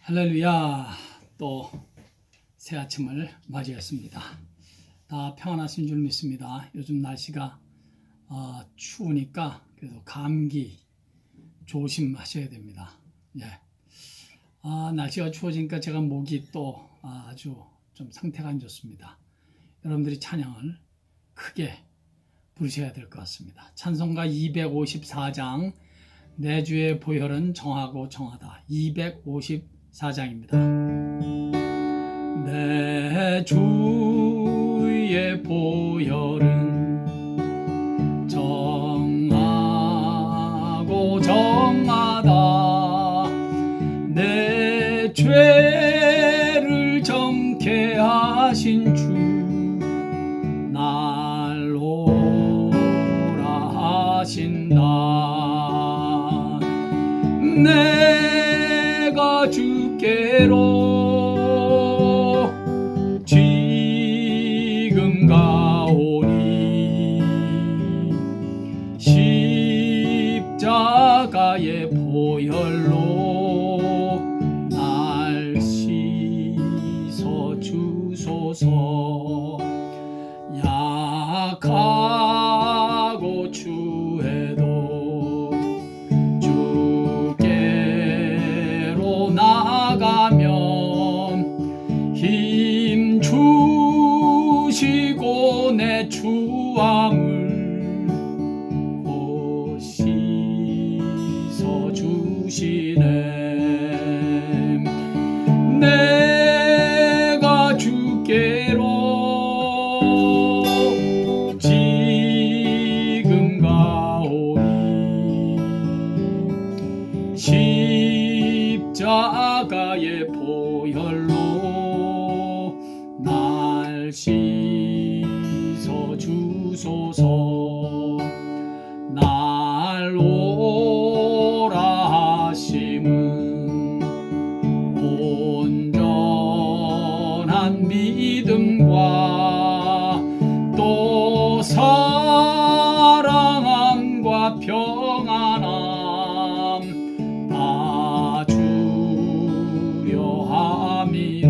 할렐루야. 또 새 아침을 맞이했습니다. 다 평안하신 줄 믿습니다. 요즘 날씨가 추우니까 그래도 감기 조심하셔야 됩니다. 예. 날씨가 추워지니까 제가 목이 또 아주 좀 상태가 안 좋습니다. 여러분들이 찬양을 크게 부르셔야 될 것 같습니다. 찬송가 254장 내 주의 보혈은 정하고 정하다. 254장입니다. 내 주의 보혈은 정하고 정하다. 내 죄를 정케 하신 주 날 오라 하신다. 내가 주께로 지금 가오니 십자가의 보혈로 날 씻어 주소서. 약하고 추해도 주께로 나가면 힘 주시고 내 주함을 곧 씻어 주시네. 내가 주께로 지금 가오니 십자가의 보혈로 날 씻어 주소서. 날 오라 하심은 온전한 믿음과 또 사랑함과 평안함 다 주려 함이라.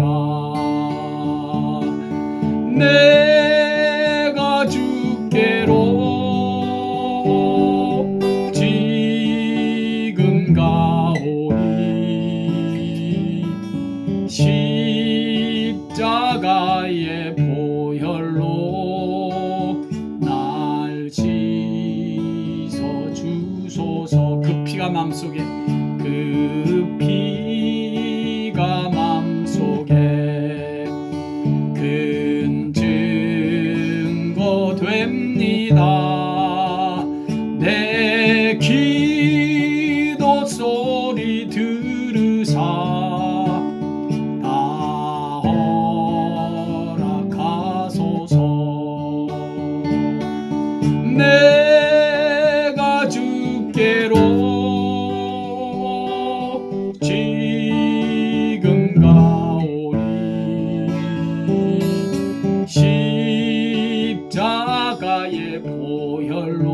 내가 주께로 지금 가오니 십자가의 보혈로 날 씻어 주소서. 그 피가 맘속에 그 피가 맘속에 큰 증거 됩니다. 내 기도 소리 들으사 다 허락하소서. 내가 주께로 지금 가오니 십자가의 보혈로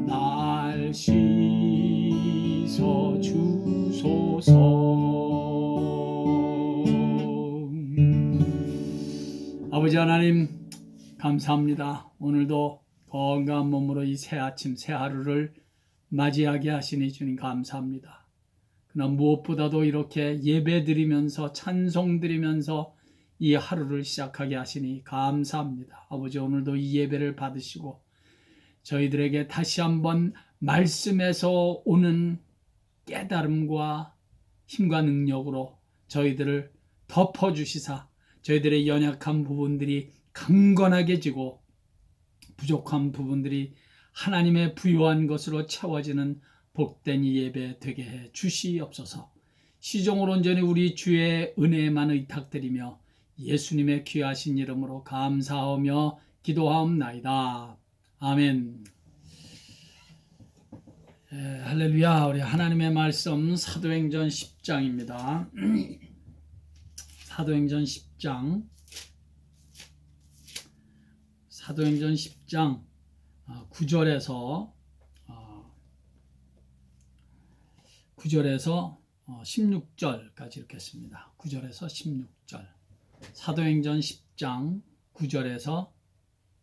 날 씻어 주소서. 아버지 하나님 감사합니다. 오늘도 건강한 몸으로 이 새 아침 새 하루를 맞이하게 하시니 주님 감사합니다. 그러나 무엇보다도 이렇게 예배 드리면서 찬송 드리면서 이 하루를 시작하게 하시니 감사합니다. 아버지 오늘도 이 예배를 받으시고 저희들에게 다시 한번 말씀에서 오는 깨달음과 힘과 능력으로 저희들을 덮어주시사 저희들의 연약한 부분들이 강건하게 지고 부족한 부분들이 하나님의 부요한 것으로 채워지는 복된 이 예배 되게 해 주시옵소서. 시종으로 온전히 우리 주의 은혜에만 의탁드리며 예수님의 귀하신 이름으로 감사하며 기도하옵나이다. 아멘. 할렐루야. 우리 하나님의 말씀 사도행전 10장입니다. 사도행전 10장 9절에서 16절까지 읽겠습니다. 9절에서 16절. 사도행전 10장 9절에서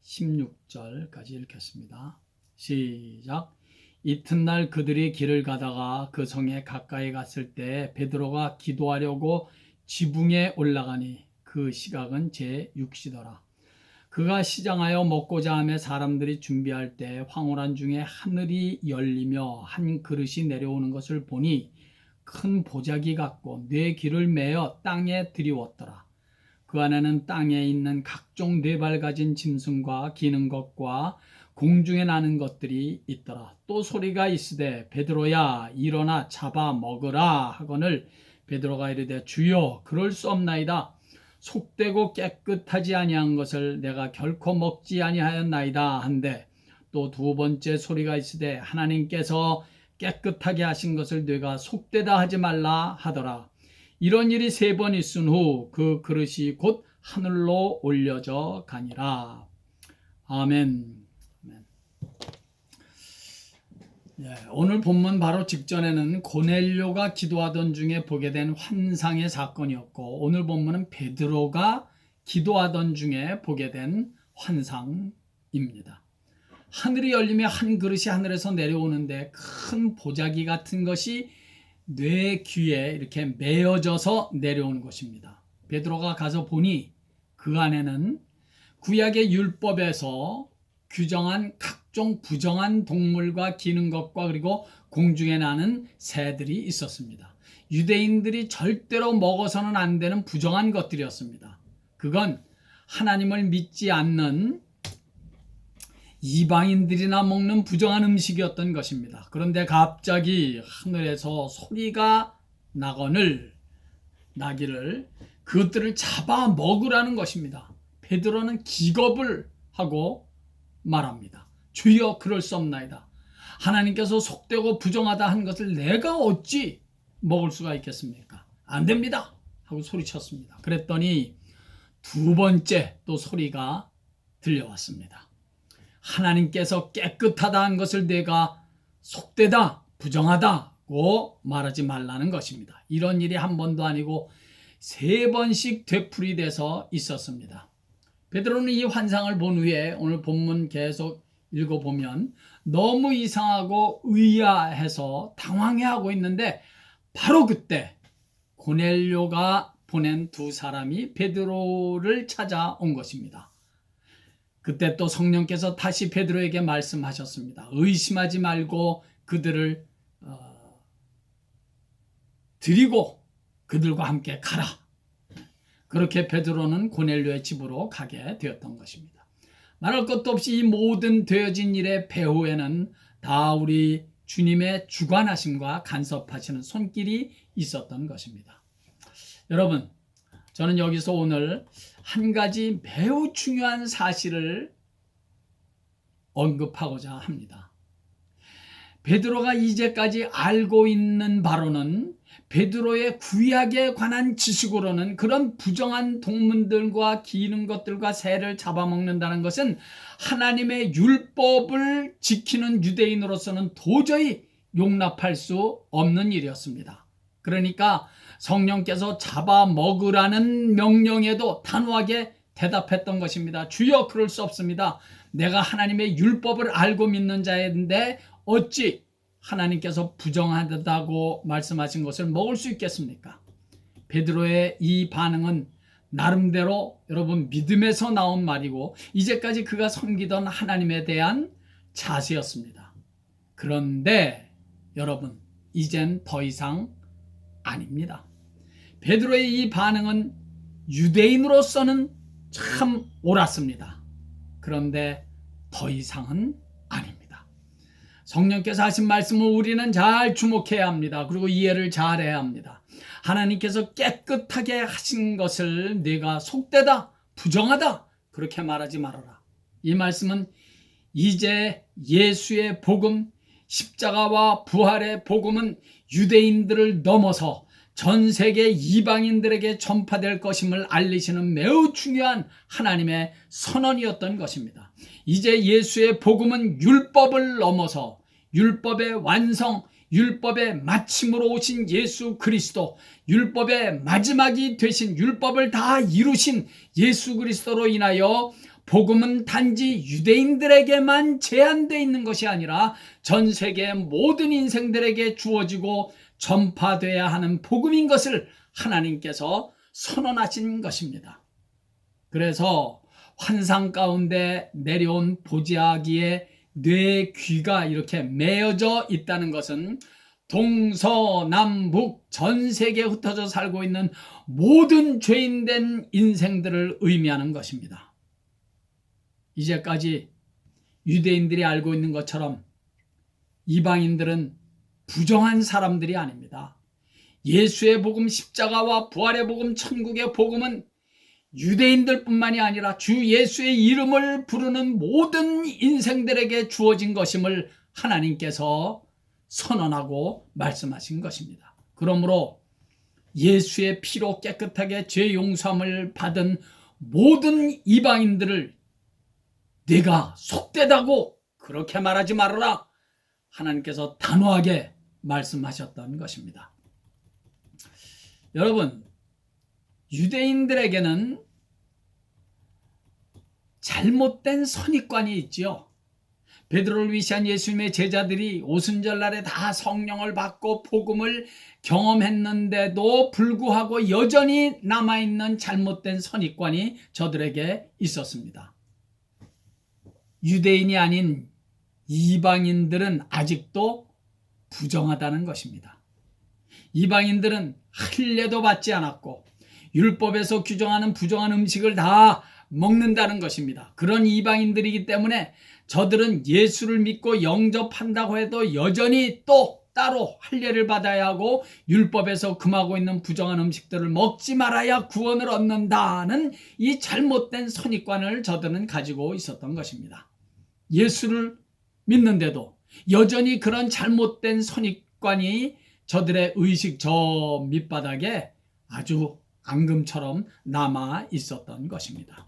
16절까지 읽겠습니다. 시작. 이튿날 그들이 길을 가다가 그 성에 가까이 갔을 때 베드로가 기도하려고 지붕에 올라가니 그 시각은 제6시더라. 그가 시장하여 먹고자 하며 사람들이 준비할 때 황홀한 중에 하늘이 열리며 한 그릇이 내려오는 것을 보니 큰 보자기 같고 네 귀를 메어 땅에 들이웠더라. 그 안에는 땅에 있는 각종 네 발 가진 짐승과 기는 것과 공중에 나는 것들이 있더라. 또 소리가 있으되 베드로야 일어나 잡아 먹으라 하거늘 베드로가 이르되 주여 그럴 수 없나이다. 속되고 깨끗하지 아니한 것을 내가 결코 먹지 아니하였나이다 한데 또 두 번째 소리가 있으되 하나님께서 깨끗하게 하신 것을 내가 속되다 하지 말라 하더라. 이런 일이 3번 있은 후 그 그릇이 곧 하늘로 올려져 가니라. 아멘. 오늘 본문 바로 직전에는 고넬료가 기도하던 중에 보게 된 환상의 사건이었고, 오늘 본문은 베드로가 기도하던 중에 보게 된 환상입니다. 하늘이 열리며 한 그릇이 하늘에서 내려오는데 큰 보자기 같은 것이 뇌 귀에 이렇게 메어져서 내려오는 것입니다. 베드로가 가서 보니 그 안에는 구약의 율법에서 규정한 각종 부정한 동물과 기는 것과 그리고 공중에 나는 새들이 있었습니다. 유대인들이 절대로 먹어서는 안 되는 부정한 것들이었습니다. 그건 하나님을 믿지 않는 이방인들이나 먹는 부정한 음식이었던 것입니다. 그런데 갑자기 하늘에서 소리가 나기를 그것들을 잡아 먹으라는 것입니다. 베드로는 기겁을 하고 말합니다. 주여 그럴 수 없나이다. 하나님께서 속되고 부정하다 한 것을 내가 어찌 먹을 수가 있겠습니까? 안 됩니다 하고 소리쳤습니다. 그랬더니 두 번째 또 소리가 들려왔습니다. 하나님께서 깨끗하다 한 것을 내가 속되다 부정하다고 말하지 말라는 것입니다. 이런 일이 한 번도 아니고 3번씩 되풀이돼서 있었습니다. 베드로는 이 환상을 본 후에 오늘 본문 계속 읽어보면 너무 이상하고 의아해서 당황해하고 있는데 바로 그때 고넬료가 보낸 2 사람이 베드로를 찾아온 것입니다. 그때 또 성령께서 다시 베드로에게 말씀하셨습니다. 의심하지 말고 그들을 드리고 그들과 함께 가라. 그렇게 베드로는 고넬료의 집으로 가게 되었던 것입니다. 말할 것도 없이 이 모든 되어진 일의 배후에는 다 우리 주님의 주관하심과 간섭하시는 손길이 있었던 것입니다. 여러분, 저는 여기서 오늘 한 가지 매우 중요한 사실을 언급하고자 합니다. 베드로가 이제까지 알고 있는 바로는 베드로의 구약에 관한 지식으로는 그런 부정한 동물들과 기는 것들과 새를 잡아먹는다는 것은 하나님의 율법을 지키는 유대인으로서는 도저히 용납할 수 없는 일이었습니다. 그러니까 성령께서 잡아먹으라는 명령에도 단호하게 대답했던 것입니다. 주여 그럴 수 없습니다. 내가 하나님의 율법을 알고 믿는 자인데 어찌 하나님께서 부정하다고 말씀하신 것을 먹을 수 있겠습니까? 베드로의 이 반응은 나름대로 여러분 믿음에서 나온 말이고 이제까지 그가 섬기던 하나님에 대한 자세였습니다. 그런데 여러분 이젠 더 이상 아닙니다. 베드로의 이 반응은 유대인으로서는 참 옳았습니다. 그런데 더 이상은 아닙니다. 성령께서 하신 말씀을 우리는 잘 주목해야 합니다. 그리고 이해를 잘해야 합니다. 하나님께서 깨끗하게 하신 것을 네가 속되다, 부정하다 그렇게 말하지 말아라. 이 말씀은 이제 예수의 복음, 십자가와 부활의 복음은 유대인들을 넘어서 전 세계 이방인들에게 전파될 것임을 알리시는 매우 중요한 하나님의 선언이었던 것입니다. 이제 예수의 복음은 율법을 넘어서 율법의 완성, 율법의 마침으로 오신 예수 그리스도, 율법의 마지막이 되신, 율법을 다 이루신 예수 그리스도로 인하여 복음은 단지 유대인들에게만 제한되어 있는 것이 아니라 전 세계 모든 인생들에게 주어지고 전파되어야 하는 복음인 것을 하나님께서 선언하신 것입니다. 그래서 환상 가운데 내려온 보자기에 뇌 귀가 이렇게 메어져 있다는 것은 동서남북 전 세계에 흩어져 살고 있는 모든 죄인된 인생들을 의미하는 것입니다. 이제까지 유대인들이 알고 있는 것처럼 이방인들은 부정한 사람들이 아닙니다. 예수의 복음, 십자가와 부활의 복음, 천국의 복음은 유대인들뿐만이 아니라 주 예수의 이름을 부르는 모든 인생들에게 주어진 것임을 하나님께서 선언하고 말씀하신 것입니다. 그러므로 예수의 피로 깨끗하게 죄 용서함을 받은 모든 이방인들을 네가 속되다고 그렇게 말하지 말아라, 하나님께서 단호하게 말씀하셨던 것입니다. 여러분, 유대인들에게는 잘못된 선입관이 있지요. 베드로를 위시한 예수님의 제자들이 오순절날에 다 성령을 받고 복음을 경험했는데도 불구하고 여전히 남아있는 잘못된 선입관이 저들에게 있었습니다. 유대인이 아닌 이방인들은 아직도 부정하다는 것입니다. 이방인들은 할례도 받지 않았고 율법에서 규정하는 부정한 음식을 다 먹는다는 것입니다. 그런 이방인들이기 때문에 저들은 예수를 믿고 영접한다고 해도 여전히 또 따로 할례를 받아야 하고 율법에서 금하고 있는 부정한 음식들을 먹지 말아야 구원을 얻는다는 이 잘못된 선입관을 저들은 가지고 있었던 것입니다. 예수를 믿는데도 여전히 그런 잘못된 선입관이 저들의 의식 저 밑바닥에 아주 앙금처럼 남아 있었던 것입니다.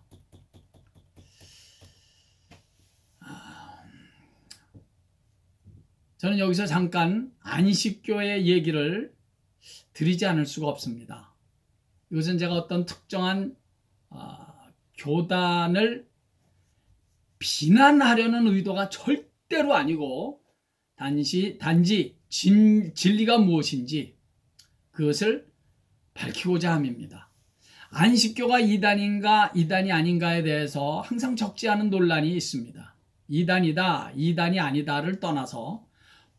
저는 여기서 잠깐 안식교의 얘기를 드리지 않을 수가 없습니다. 이것은 제가 어떤 특정한 교단을 비난하려는 의도가 절대로 아니고 단지 진리가 무엇인지 그것을 밝히고자 함입니다. 안식교가 이단인가 이단이 아닌가에 대해서 항상 적지 않은 논란이 있습니다. 이단이다, 이단이 아니다를 떠나서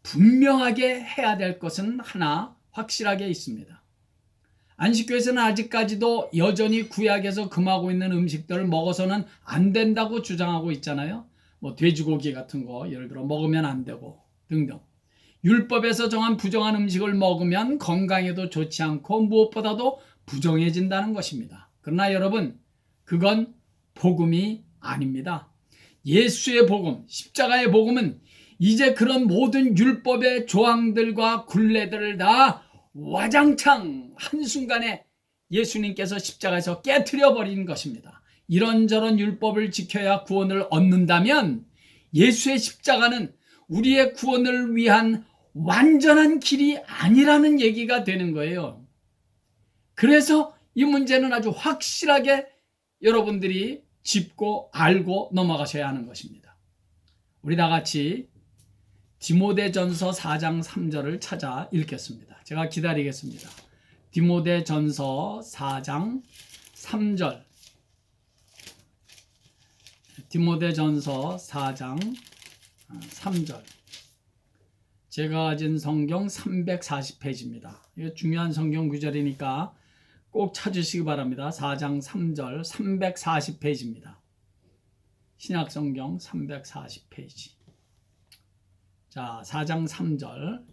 분명하게 해야 될 것은 하나 확실하게 있습니다. 안식교에서는 아직까지도 여전히 구약에서 금하고 있는 음식들을 먹어서는 안 된다고 주장하고 있잖아요. 돼지고기 같은 거 예를 들어 먹으면 안 되고 등등. 율법에서 정한 부정한 음식을 먹으면 건강에도 좋지 않고 무엇보다도 부정해진다는 것입니다. 그러나 여러분, 그건 복음이 아닙니다. 예수의 복음, 십자가의 복음은 이제 그런 모든 율법의 조항들과 굴레들을 다 와장창 한순간에 예수님께서 십자가에서 깨트려 버린 것입니다. 이런저런 율법을 지켜야 구원을 얻는다면 예수의 십자가는 우리의 구원을 위한 완전한 길이 아니라는 얘기가 되는 거예요. 그래서 이 문제는 아주 확실하게 여러분들이 짚고 알고 넘어가셔야 하는 것입니다. 우리 다 같이 디모데전서 4장 3절을 찾아 읽겠습니다. 제가 기다리겠습니다. 디모데전서 4장 3절. 디모데전서 4장 3절. 제가 가진 성경 340페이지입니다. 이거 중요한 성경 구절이니까 꼭 찾으시기 바랍니다. 4장 3절 340페이지입니다. 신약성경 340페이지. 자, 4장 3절.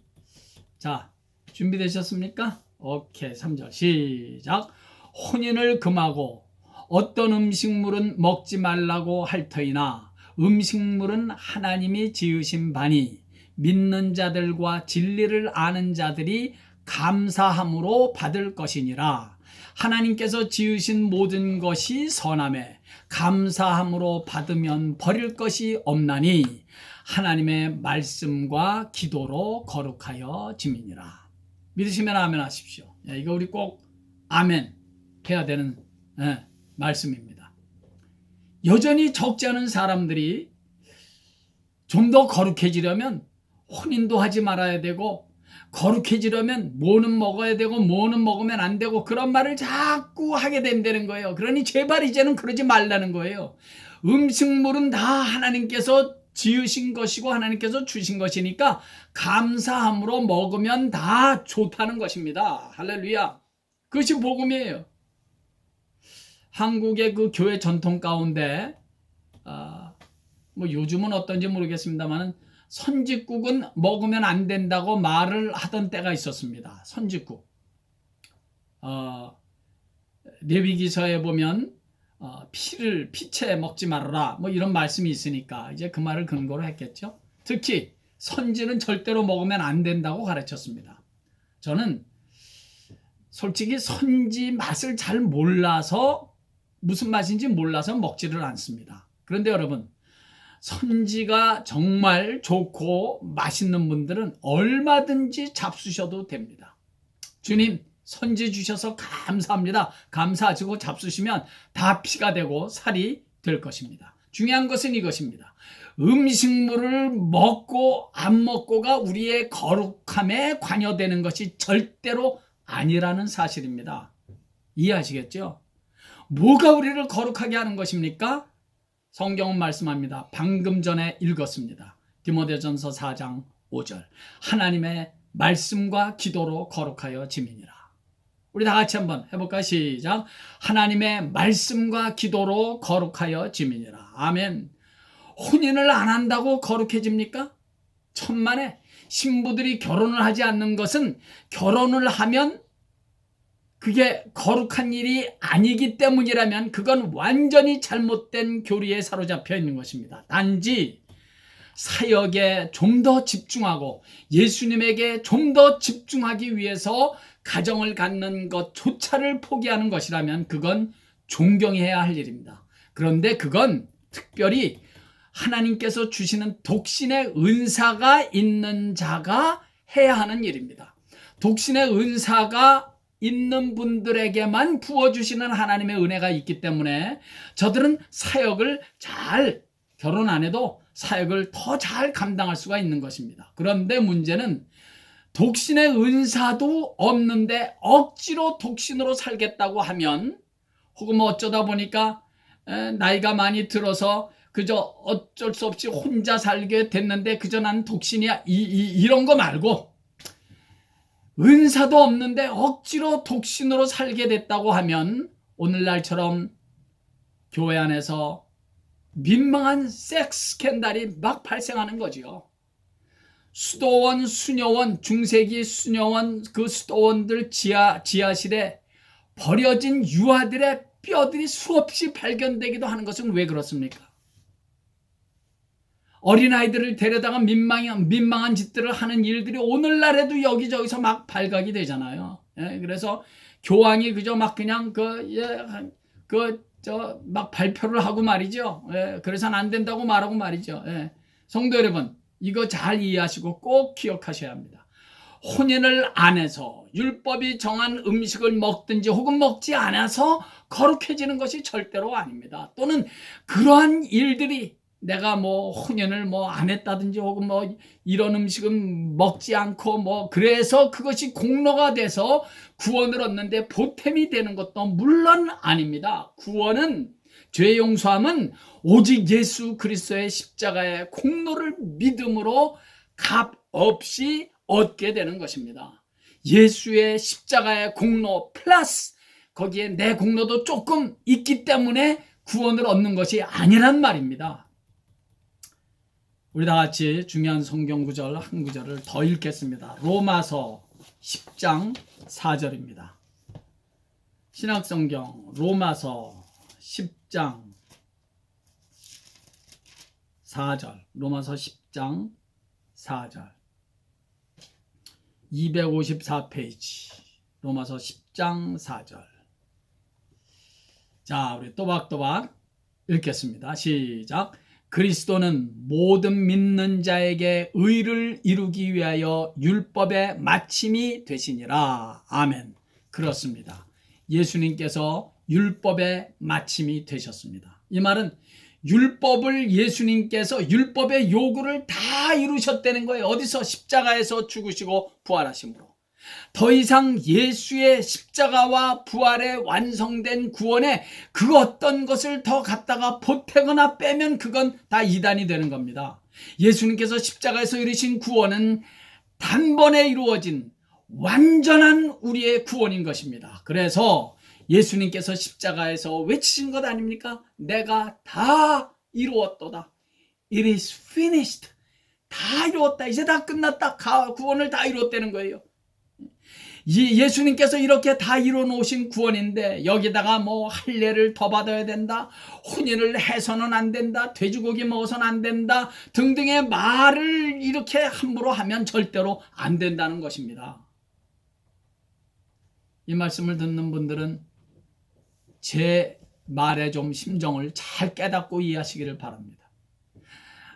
자, 준비되셨습니까? 오케이, 3절 시작. 혼인을 금하고 어떤 음식물은 먹지 말라고 할 터이나 음식물은 하나님이 지으신 바니 믿는 자들과 진리를 아는 자들이 감사함으로 받을 것이니라. 하나님께서 지으신 모든 것이 선하매 감사함으로 받으면 버릴 것이 없나니 하나님의 말씀과 기도로 거룩하여 짐이니라. 믿으시면 아멘 하십시오. 이거 우리 꼭 아멘 해야 되는 말씀입니다. 여전히 적지 않은 사람들이 좀 더 거룩해지려면 혼인도 하지 말아야 되고, 거룩해지려면 뭐는 먹어야 되고 뭐는 먹으면 안 되고, 그런 말을 자꾸 하게 된다는 거예요. 그러니 제발 이제는 그러지 말라는 거예요. 음식물은 다 하나님께서 지으신 것이고 하나님께서 주신 것이니까 감사함으로 먹으면 다 좋다는 것입니다. 할렐루야. 그것이 복음이에요. 한국의 그 교회 전통 가운데 뭐 요즘은 어떤지 모르겠습니다만 선짓국은 먹으면 안 된다고 말을 하던 때가 있었습니다. 선짓국. 레위기서에 보면 피채 먹지 말아라 뭐 이런 말씀이 있으니까 이제 그 말을 근거로 했겠죠. 특히 선지는 절대로 먹으면 안 된다고 가르쳤습니다. 저는 솔직히 선지 맛을 잘 몰라서, 무슨 맛인지 몰라서 먹지를 않습니다. 그런데 여러분, 선지가 정말 좋고 맛있는 분들은 얼마든지 잡수셔도 됩니다. 주님, 선지 주셔서 감사합니다. 감사하시고 잡수시면 다 피가 되고 살이 될 것입니다. 중요한 것은 이것입니다. 음식물을 먹고 안 먹고가 우리의 거룩함에 관여되는 것이 절대로 아니라는 사실입니다. 이해하시겠죠? 뭐가 우리를 거룩하게 하는 것입니까? 성경은 말씀합니다. 방금 전에 읽었습니다. 디모데전서 4장 5절. 하나님의 말씀과 기도로 거룩하여 짐이니라. 우리 다 같이 한번 해볼까요? 시작. 하나님의 말씀과 기도로 거룩하여 짐이니라. 아멘. 혼인을 안 한다고 거룩해집니까? 천만에. 신부들이 결혼을 하지 않는 것은 결혼을 하면 그게 거룩한 일이 아니기 때문이라면 그건 완전히 잘못된 교리에 사로잡혀 있는 것입니다. 단지 사역에 좀 더 집중하고 예수님에게 좀 더 집중하기 위해서 가정을 갖는 것조차를 포기하는 것이라면 그건 존경해야 할 일입니다. 그런데 그건 특별히 하나님께서 주시는 독신의 은사가 있는 자가 해야 하는 일입니다. 독신의 은사가 있는 분들에게만 부어주시는 하나님의 은혜가 있기 때문에 저들은 사역을 잘, 결혼 안 해도 사역을 더 잘 감당할 수가 있는 것입니다. 그런데 문제는 독신의 은사도 없는데 억지로 독신으로 살겠다고 하면, 혹은 뭐 어쩌다 보니까 나이가 많이 들어서 그저 어쩔 수 없이 혼자 살게 됐는데 그저 난 독신이야, 이런 거 말고, 은사도 없는데 억지로 독신으로 살게 됐다고 하면 오늘날처럼 교회 안에서 민망한 섹스 스캔들이 막 발생하는 거지요. 수도원, 수녀원, 중세기 수녀원, 그 수도원들 지하실에 버려진 유아들의 뼈들이 수없이 발견되기도 하는 것은 왜 그렇습니까? 어린아이들을 데려다가 민망한 짓들을 하는 일들이 오늘날에도 여기저기서 막 발각이 되잖아요. 그래서 교황이 그저 막 그냥 막 발표를 하고 말이죠. 그래서는 안 된다고 말하고 말이죠. 성도 여러분, 이거 잘 이해하시고 꼭 기억하셔야 합니다. 혼인을 안 해서 율법이 정한 음식을 먹든지 혹은 먹지 않아서 거룩해지는 것이 절대로 아닙니다. 또는 그러한 일들이 내가 뭐 혼인을 뭐 안 했다든지 혹은 뭐 이런 음식은 먹지 않고 뭐 그래서 그것이 공로가 돼서 구원을 얻는데 보탬이 되는 것도 물론 아닙니다. 구원은, 죄 용서함은 오직 예수 그리스도의 십자가의 공로를 믿음으로 값 없이 얻게 되는 것입니다. 예수의 십자가의 공로 플러스 거기에 내 공로도 조금 있기 때문에 구원을 얻는 것이 아니란 말입니다. 우리 다 같이 중요한 성경 구절 한 구절을 더 읽겠습니다. 로마서 10장 4절입니다. 신약성경 로마서 10장 4절. 로마서 10장 4절. 254페이지. 로마서 10장 4절. 자, 우리 또박또박 읽겠습니다. 시작. 그리스도는 모든 믿는 자에게 의를 이루기 위하여 율법의 마침이 되시니라. 아멘. 그렇습니다. 예수님께서 율법의 마침이 되셨습니다. 이 말은 율법을 예수님께서 율법의 요구를 다 이루셨다는 거예요. 어디서? 십자가에서 죽으시고 부활하심으로. 더 이상 예수의 십자가와 부활에 완성된 구원에 그 어떤 것을 더 갖다가 보태거나 빼면 그건 다 이단이 되는 겁니다. 예수님께서 십자가에서 이루신 구원은 단번에 이루어진 완전한 우리의 구원인 것입니다. 그래서 예수님께서 십자가에서 외치신 것 아닙니까? 내가 다 이루었도다. It is finished. 다 이루었다. 이제 다 끝났다. 구원을 다 이루었다는 거예요. 예수님께서 이렇게 다 이뤄놓으신 구원인데 여기다가 뭐 할례를 더 받아야 된다, 혼인을 해서는 안 된다, 돼지고기 먹어서는 안 된다 등등의 말을 이렇게 함부로 하면 절대로 안 된다는 것입니다. 이 말씀을 듣는 분들은 제 말에 좀 심정을 잘 깨닫고 이해하시기를 바랍니다.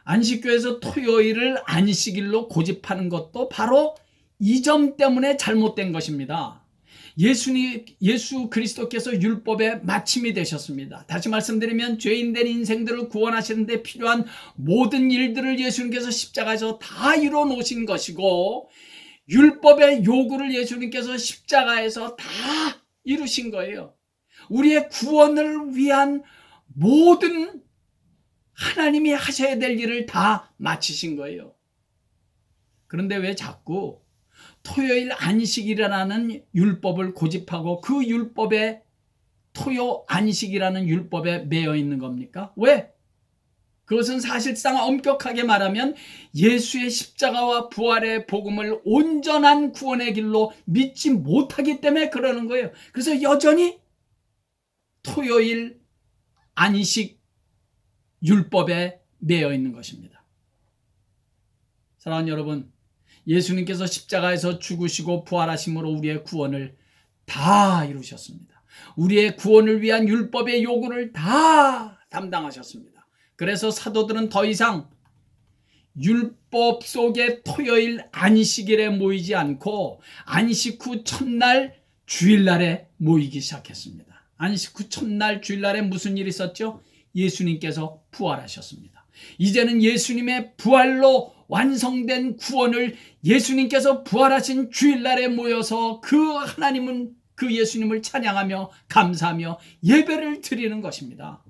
안식교에서 토요일을 안식일로 고집하는 것도 바로 이 점 때문에 잘못된 것입니다. 예수 그리스도께서 율법의 마침이 되셨습니다. 다시 말씀드리면 죄인된 인생들을 구원하시는 데 필요한 모든 일들을 예수님께서 십자가에서 다 이뤄 놓으신 것이고 율법의 요구를 예수님께서 십자가에서 다 이루신 거예요. 우리의 구원을 위한 모든 하나님이 하셔야 될 일을 다 마치신 거예요. 그런데 왜 자꾸 토요일 안식이라는 율법을 고집하고 그 율법에 토요 안식이라는 율법에 매여 있는 겁니까? 왜? 그것은 사실상 엄격하게 말하면 예수의 십자가와 부활의 복음을 온전한 구원의 길로 믿지 못하기 때문에 그러는 거예요. 그래서 여전히 토요일 안식 율법에 매여 있는 것입니다. 사랑하는 여러분, 예수님께서 십자가에서 죽으시고 부활하심으로 우리의 구원을 다 이루셨습니다. 우리의 구원을 위한 율법의 요구를 다 담당하셨습니다. 그래서 사도들은 더 이상 율법 속의 토요일 안식일에 모이지 않고 안식 후 첫날 주일날에 모이기 시작했습니다. 안식 후 첫날 주일날에 무슨 일이 있었죠? 예수님께서 부활하셨습니다. 이제는 예수님의 부활로 완성된 구원을 예수님께서 부활하신 주일날에 모여서 그 예수님을 찬양하며 감사하며 예배를 드리는 것입니다.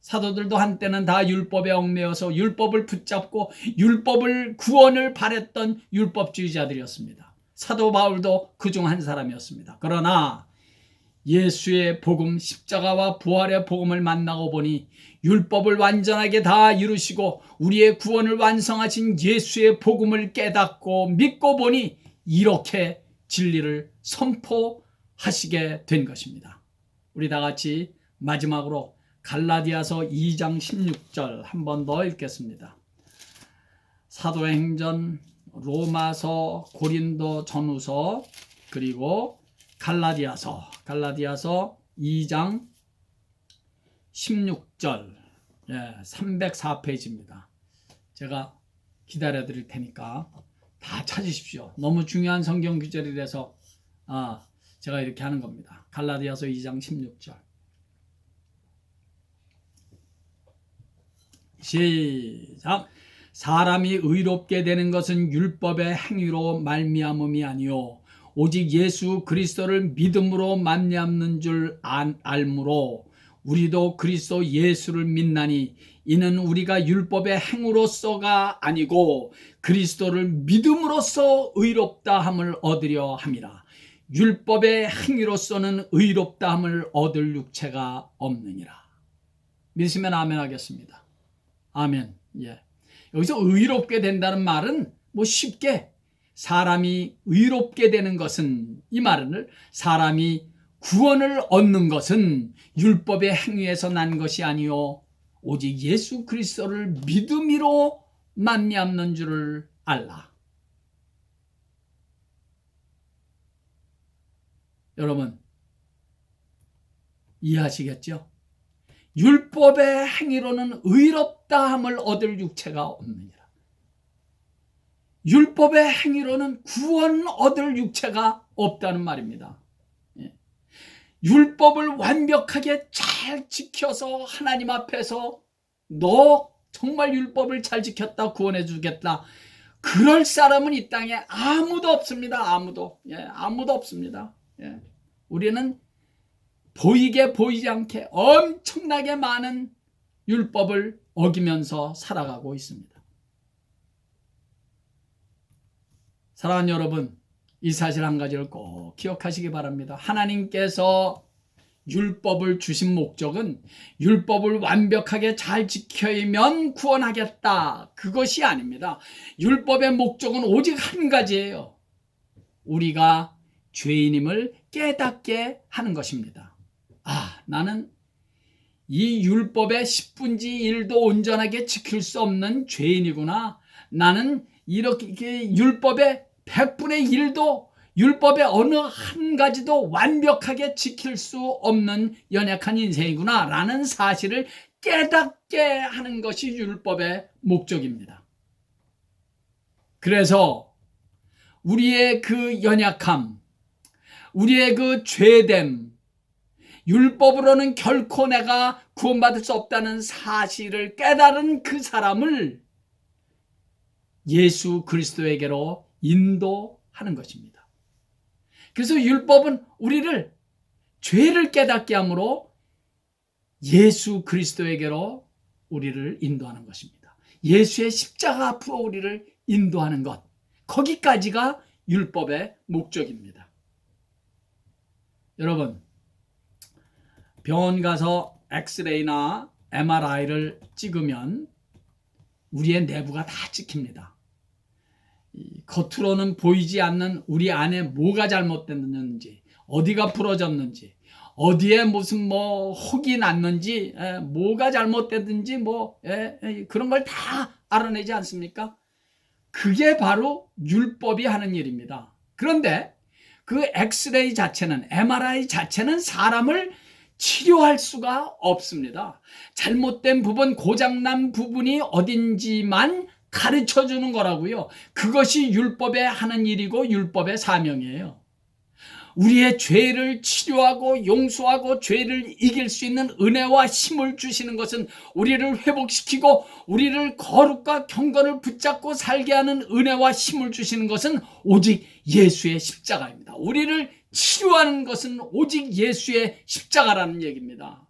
사도들도 한때는 다 율법에 얽매여서 율법을 붙잡고 구원을 바랬던 율법주의자들이었습니다. 사도 바울도 그중 한 사람이었습니다. 그러나 예수의 복음, 십자가와 부활의 복음을 만나고 보니 율법을 완전하게 다 이루시고 우리의 구원을 완성하신 예수의 복음을 깨닫고 믿고 보니 이렇게 진리를 선포하시게 된 것입니다. 우리 다 같이 마지막으로 갈라디아서 2장 16절 한 번 더 읽겠습니다. 사도행전, 로마서, 고린도 전후서, 그리고 갈라디아서 2장 16절 304페이지입니다. 제가 기다려 드릴 테니까 다 찾으십시오. 너무 중요한 성경 구절이라서 제가 이렇게 하는 겁니다. 갈라디아서 2장 16절 시작. 사람이 의롭게 되는 것은 율법의 행위로 말미암음이 아니요 오직 예수 그리스도를 믿음으로 말미암는 줄 알므로 우리도 그리스도 예수를 믿나니 이는 우리가 율법의 행위로서가 아니고 그리스도를 믿음으로써 의롭다 함을 얻으려 함이라. 율법의 행위로서는 의롭다 함을 얻을 육체가 없느니라. 믿으시면 아멘 하겠습니다. 아멘. 예. 여기서 의롭게 된다는 말은 뭐 쉽게 사람이 의롭게 되는 것은, 이 말은 사람이 구원을 얻는 것은 율법의 행위에서 난 것이 아니요 오직 예수 그리스도를 믿음으로 말미암는 줄을 알라. 여러분, 이해하시겠죠? 율법의 행위로는 의롭다함을 얻을 육체가 없느니라. 율법의 행위로는 구원 얻을 육체가 없다는 말입니다. 율법을 완벽하게 잘 지켜서 하나님 앞에서 너 정말 율법을 잘 지켰다, 구원해 주겠다, 그럴 사람은 이 땅에 아무도 없습니다. 아무도. 아무도 없습니다. 우리는 보이게 보이지 않게 엄청나게 많은 율법을 어기면서 살아가고 있습니다. 사랑하는 여러분, 이 사실 한 가지를 꼭 기억하시기 바랍니다. 하나님께서 율법을 주신 목적은 율법을 완벽하게 잘 지키면 구원하겠다, 그것이 아닙니다. 율법의 목적은 오직 한 가지예요. 우리가 죄인임을 깨닫게 하는 것입니다. 나는 이 율법의 10분의 1도 온전하게 지킬 수 없는 죄인이구나. 나는 이렇게 율법의 100분의 1도, 율법의 어느 한 가지도 완벽하게 지킬 수 없는 연약한 인생이구나 라는 사실을 깨닫게 하는 것이 율법의 목적입니다. 그래서 우리의 그 연약함, 우리의 그 죄됨, 율법으로는 결코 내가 구원받을 수 없다는 사실을 깨달은 그 사람을 예수 그리스도에게로 인도하는 것입니다. 그래서 율법은 우리를 죄를 깨닫게 하므로 예수 그리스도에게로 우리를 인도하는 것입니다. 예수의 십자가 앞으로 우리를 인도하는 것, 거기까지가 율법의 목적입니다. 여러분, 병원 가서 엑스레이나 MRI를 찍으면 우리의 내부가 다 찍힙니다. 겉으로는 보이지 않는 우리 안에 뭐가 잘못됐는지, 어디가 부러졌는지, 어디에 무슨 혹이 났는지, 뭐가 잘못됐는지 그런 걸 다 알아내지 않습니까? 그게 바로 율법이 하는 일입니다. 그런데 그 엑스레이 자체는, MRI 자체는 사람을 치료할 수가 없습니다. 잘못된 부분, 고장난 부분이 어딘지만 가르쳐 주는 거라고요. 그것이 율법에 하는 일이고 율법의 사명이에요. 우리의 죄를 치료하고 용서하고 죄를 이길 수 있는 은혜와 힘을 주시는 것은, 우리를 회복시키고 우리를 거룩과 경건을 붙잡고 살게 하는 은혜와 힘을 주시는 것은 오직 예수의 십자가입니다. 우리를 치료하는 것은 오직 예수의 십자가라는 얘기입니다.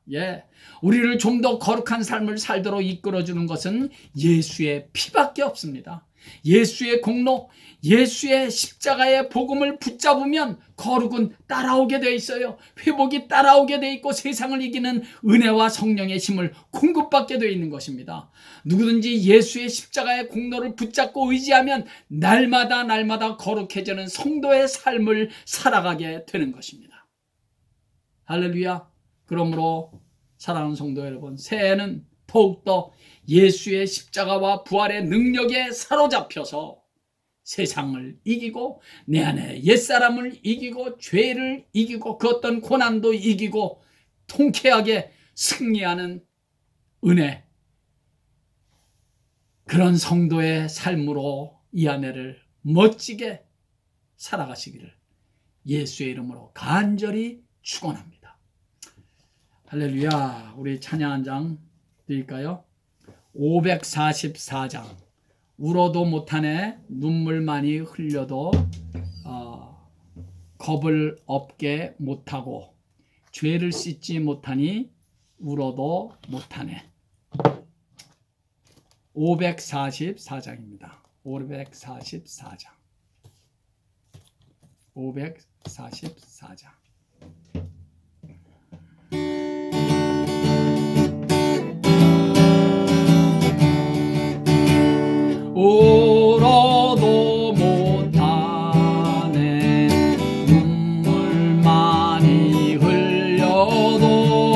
우리를 좀 더 거룩한 삶을 살도록 이끌어주는 것은 예수의 피밖에 없습니다. 예수의 공로, 예수의 십자가의 복음을 붙잡으면 거룩은 따라오게 돼 있어요. 회복이 따라오게 돼 있고 세상을 이기는 은혜와 성령의 힘을 공급받게 돼 있는 것입니다. 누구든지 예수의 십자가의 공로를 붙잡고 의지하면 날마다 거룩해지는 성도의 삶을 살아가게 되는 것입니다. 할렐루야. 그러므로 사랑하는 성도 여러분, 새해에는 더욱더 예수의 십자가와 부활의 능력에 사로잡혀서 세상을 이기고 내 안에 옛사람을 이기고 죄를 이기고 그 어떤 고난도 이기고 통쾌하게 승리하는 은혜, 그런 성도의 삶으로 이 한 해를 멋지게 살아가시기를 예수의 이름으로 간절히 축원합니다. 할렐루야. 우리 찬양 한 장 드릴까요? 544장. 울어도 못하네, 눈물 많이 흘려도 겁을 없게 못하고, 죄를 씻지 못하니 울어도 못하네. 544장입니다. 544장. 544장. 울어도 못하네, 눈물 많이 흘려도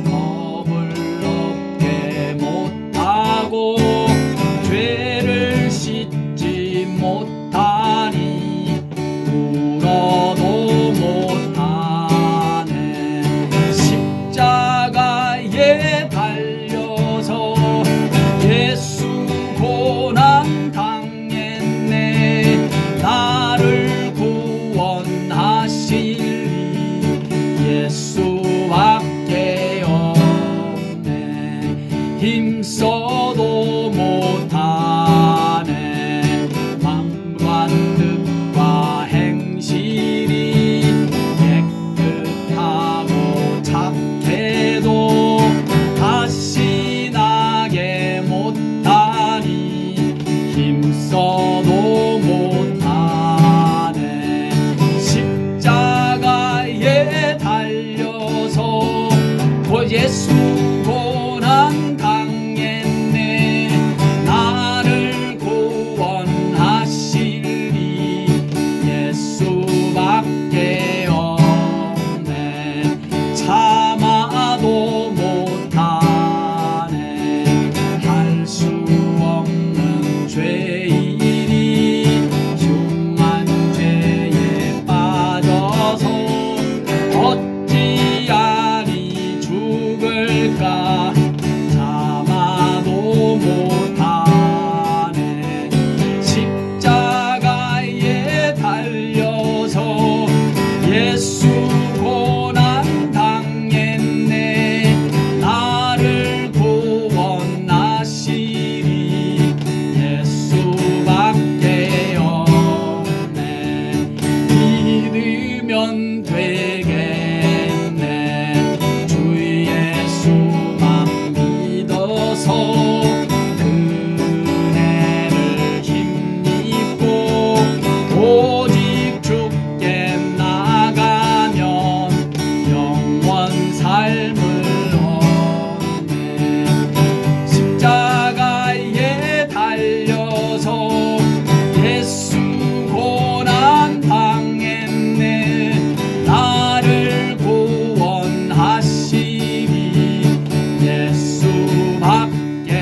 겁을 없게 못하고, 죄를 씻지 못하니 울어도 못하네. 예수밖에 없네. 힘써도 못하네. 마음과 뜻과 행실이 깨끗하고 착해도 다시 나게 못하니 힘써도 못하네. 십자가에 달려서 예수 고난 당했네. 나를 구원하시리 예수밖에 없네. 참아도 못하네. 할 수 없는 죄인이 흉한 죄에 빠져서 어찌하리 죽을까. 참아도 못하네. 십자가에 달려서 예수 고난 당했네. 나를 구원하시리 예수밖에 없네. 믿으면 되겠네. 주 예수만 믿어서 은혜를 힘입고 오직 주께 나가면 영원 삶을 얻네. 십자가에 달려서 예수 고난 당했네. 나를 구원하시리 예수밖에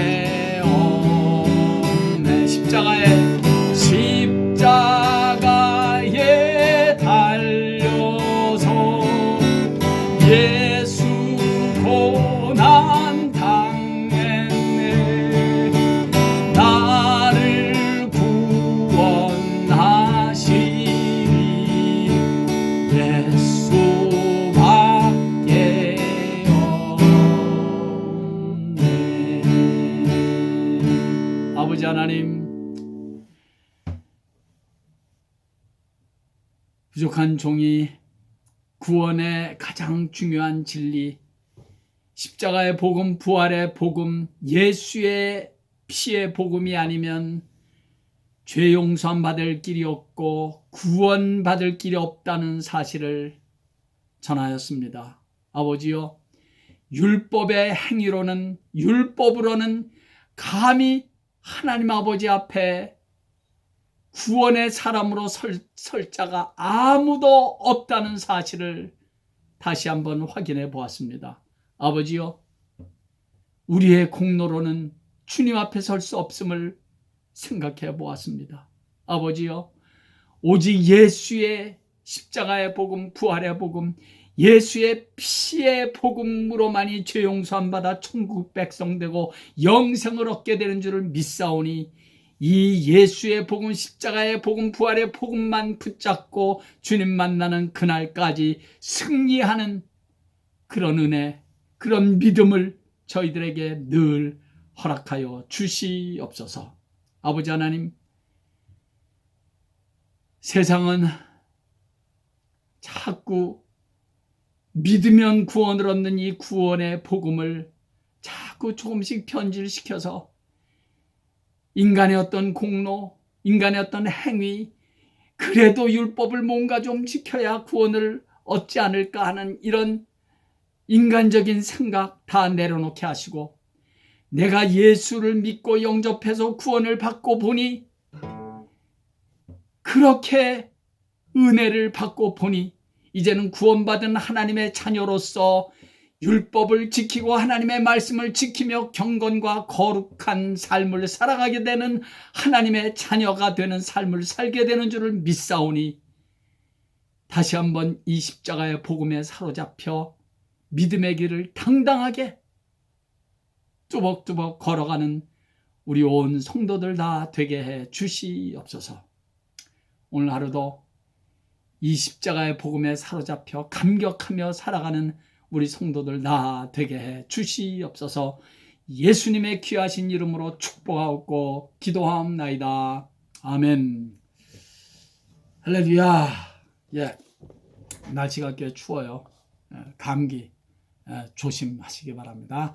없네. 십자가에 달려서 예수 고난 당했네. 나를 구원하시리 예수밖에 없네. 아버지 하나님, 부족한 종이 구원의 가장 중요한 진리, 십자가의 복음, 부활의 복음, 예수의 피의 복음이 아니면 죄 용서함 받을 길이 없고 구원 받을 길이 없다는 사실을 전하였습니다. 아버지요, 율법의 행위로는, 율법으로는 감히 하나님 아버지 앞에 구원의 사람으로 설 자가 아무도 없다는 사실을 다시 한번 확인해 보았습니다. 아버지요, 우리의 공로로는 주님 앞에 설 수 없음을 생각해 보았습니다. 아버지요, 오직 예수의 십자가의 복음, 부활의 복음, 예수의 피의 복음으로만이 죄 용서함 받아 천국 백성 되고 영생을 얻게 되는 줄을 믿사오니 이 예수의 복음, 십자가의 복음, 부활의 복음만 붙잡고 주님 만나는 그날까지 승리하는 그런 은혜, 그런 믿음을 저희들에게 늘 허락하여 주시옵소서. 아버지 하나님, 세상은 자꾸 믿으면 구원을 얻는 이 구원의 복음을 자꾸 조금씩 변질시켜서 인간의 어떤 공로, 인간의 어떤 행위, 그래도 율법을 뭔가 좀 지켜야 구원을 얻지 않을까 하는 이런 인간적인 생각 다 내려놓게 하시고, 내가 예수를 믿고 영접해서 구원을 받고 보니, 그렇게 은혜를 받고 보니 이제는 구원받은 하나님의 자녀로서 율법을 지키고 하나님의 말씀을 지키며 경건과 거룩한 삶을 살아가게 되는 하나님의 자녀가 되는 삶을 살게 되는 줄을 믿사오니, 다시 한번 이 십자가의 복음에 사로잡혀 믿음의 길을 당당하게 뚜벅뚜벅 걸어가는 우리 온 성도들 다 되게 해 주시옵소서. 오늘 하루도 이 십자가의 복음에 사로잡혀 감격하며 살아가는 우리 성도들 다 되게 해 주시옵소서. 예수님의 귀하신 이름으로 축복하옵고 기도하옵나이다. 아멘. 할렐루야. 예, 날씨가 꽤 추워요. 감기 조심하시기 바랍니다.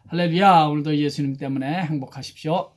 할렐루야. 오늘도 예수님 때문에 행복하십시오.